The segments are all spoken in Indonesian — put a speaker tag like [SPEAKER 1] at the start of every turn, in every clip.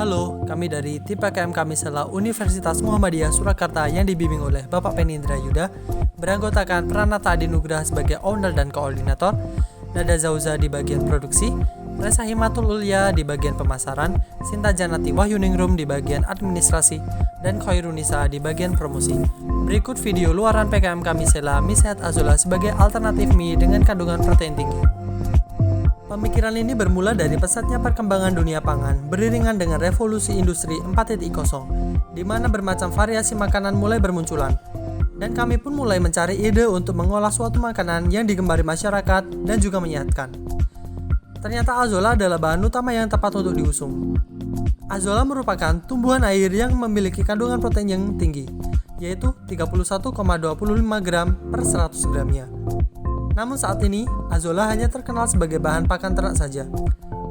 [SPEAKER 1] Halo, kami dari tim PKM Kamisela Universitas Muhammadiyah Surakarta yang dibimbing oleh Bapak Penindra Yuda, beranggotakan Pranata Adinugraha sebagai owner dan koordinator, Nada Zauza di bagian produksi, Resa Himatul Ulya di bagian pemasaran, Sinta Janati Wahyuningrum di bagian administrasi, dan Khairunisa di bagian promosi. Berikut video luaran PKM Kamisela mie sehat Azolla sebagai alternatif mie dengan kandungan protein tinggi. Pemikiran ini bermula dari pesatnya perkembangan dunia pangan beriringan dengan revolusi industri 4.0, di mana bermacam variasi makanan mulai bermunculan. Dan kami pun mulai mencari ide untuk mengolah suatu makanan yang digemari masyarakat dan juga menyehatkan. Ternyata Azolla adalah bahan utama yang tepat untuk diusung. Azolla merupakan tumbuhan air yang memiliki kandungan protein yang tinggi, yaitu 31,25 gram per 100 gramnya. Namun saat ini, Azolla hanya terkenal sebagai bahan pakan ternak saja.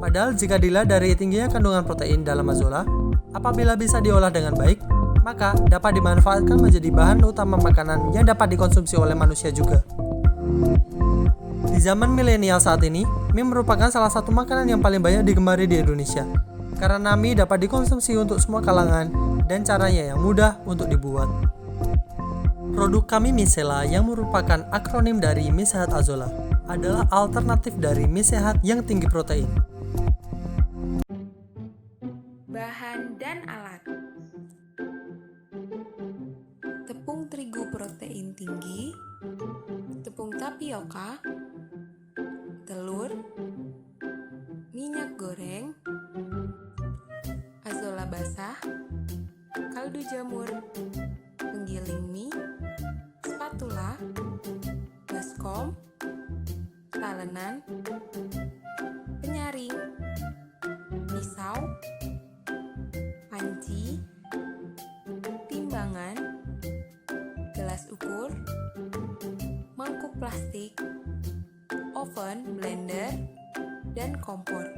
[SPEAKER 1] Padahal jika dilihat dari tingginya kandungan protein dalam Azolla, apabila bisa diolah dengan baik, maka dapat dimanfaatkan menjadi bahan utama makanan yang dapat dikonsumsi oleh manusia juga. Di zaman milenial saat ini, mie merupakan salah satu makanan yang paling banyak digemari di Indonesia. Karena mie dapat dikonsumsi untuk semua kalangan dan caranya yang mudah untuk dibuat. Produk kami Misela yang merupakan akronim dari mie sehat Azolla adalah alternatif dari mie sehat yang tinggi protein.
[SPEAKER 2] Bahan dan alat: tepung terigu protein tinggi, tepung tapioka, telur, minyak goreng, Azolla basah, kaldu jamur, penggiling mie, spatula, baskom, talenan, penyaring, pisau, panci, timbangan, gelas ukur, mangkuk plastik, oven, blender, dan kompor.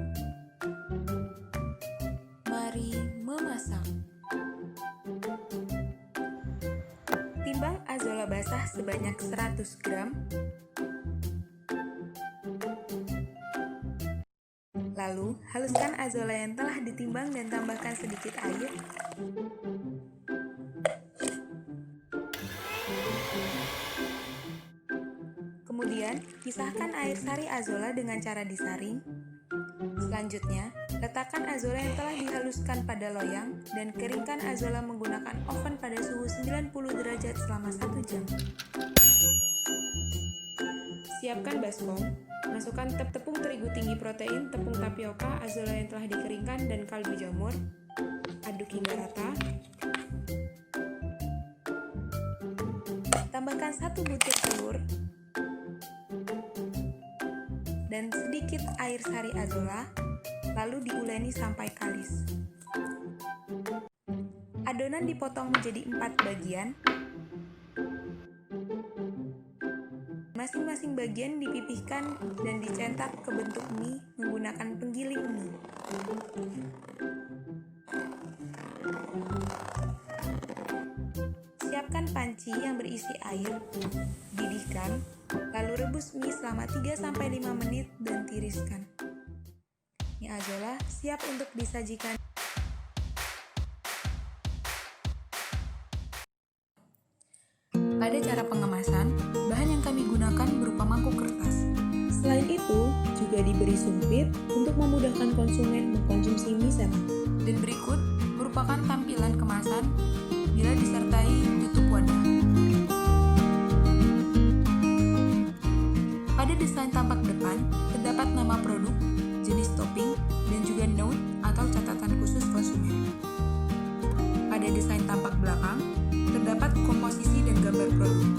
[SPEAKER 2] Mari memasak. Timbang Azolla basah sebanyak 100 gram. Lalu, haluskan Azolla yang telah ditimbang dan tambahkan sedikit air. Kemudian, pisahkan air sari Azolla dengan cara disaring. Selanjutnya, letakkan Azolla yang telah dihaluskan pada loyang dan keringkan Azolla menggunakan oven pada suhu 90 derajat selama 1 jam. Siapkan baskom, masukkan tepung terigu tinggi protein, tepung tapioka, Azolla yang telah dikeringkan, dan kaldu jamur. Aduk hingga rata. Tambahkan 1 butir telur dan sedikit air sari Azolla, lalu diuleni sampai kalis. Adonan dipotong menjadi 4 bagian. Masing-masing bagian dipipihkan dan dicetak ke bentuk mie menggunakan penggiling mie. Siapkan panci yang berisi air, didihkan, lalu rebus mie selama 3-5 menit dan tiriskan. Mie Azolla siap untuk disajikan. Pada cara pengemasan, bahan yang kami gunakan berupa mangkuk kertas. Selain itu, juga diberi sumpit untuk memudahkan konsumen mengkonsumsi mie sehat. Dan berikut merupakan tampilan kemasan bila disertai tutup wadah. Pada desain tampak depan, terdapat nama produk, jenis topping, dan juga note atau catatan khusus konsumen. Pada desain tampak belakang, terdapat komposisi dan gambar produk.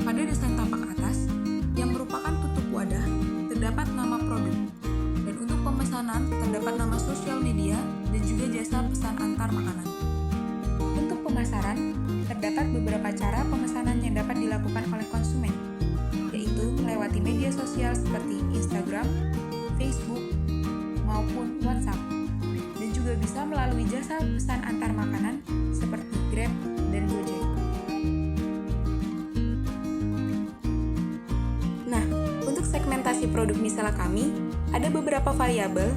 [SPEAKER 2] Pada desain tampak atas, yang merupakan tutup wadah, terdapat nama produk. Dan untuk pemesanan, terdapat nama sosial media dan juga jasa pesan antar makanan. Untuk pemasaran, terdapat beberapa cara pemesanan yang dapat dilakukan oleh konsumen, yaitu melewati media sosial seperti Instagram, Facebook, maupun WhatsApp, dan juga bisa melalui jasa pesan antar makanan seperti Grab dan Gojek. Nah, untuk segmentasi produk Misela kami, ada beberapa variabel,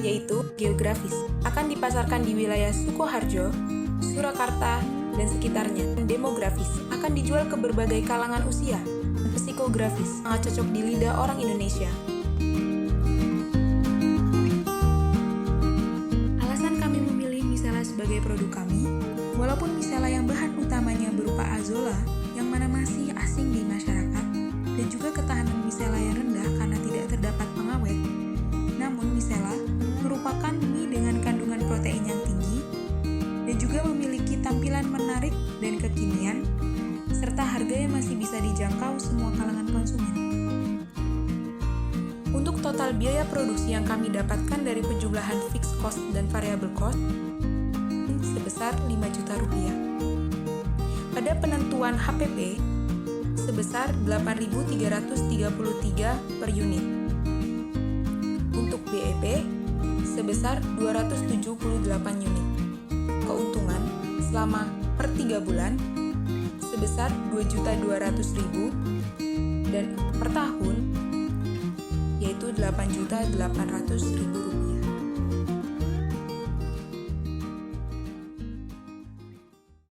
[SPEAKER 2] yaitu geografis, akan dipasarkan di wilayah Sukoharjo, Surakarta, dan sekitarnya. Demografis akan dijual ke berbagai kalangan usia. Psikografis sangat cocok di lidah orang Indonesia. Alasan kami memilih misela sebagai produk kami, walaupun misela yang bahan utamanya berupa azolla, yang mana masih asing di masyarakat, dan juga ketahanan misela yang rendah karena tidak terdapat pengawet, namun misela merupakan mie dengan kandungan protein yang tinggi dan juga memiliki tampilan menarik dan kekinian, serta harga yang masih bisa dijangkau semua kalangan konsumen. Untuk total biaya produksi yang kami dapatkan dari penjumlahan fixed cost dan variable cost sebesar 5 juta rupiah. Pada penentuan HPP sebesar 8.333 per unit. Untuk BEP sebesar 278 unit. Keuntungan selama per 3 bulan sebesar 2.200.000 dan per tahun yaitu 8.800.000 rupiah.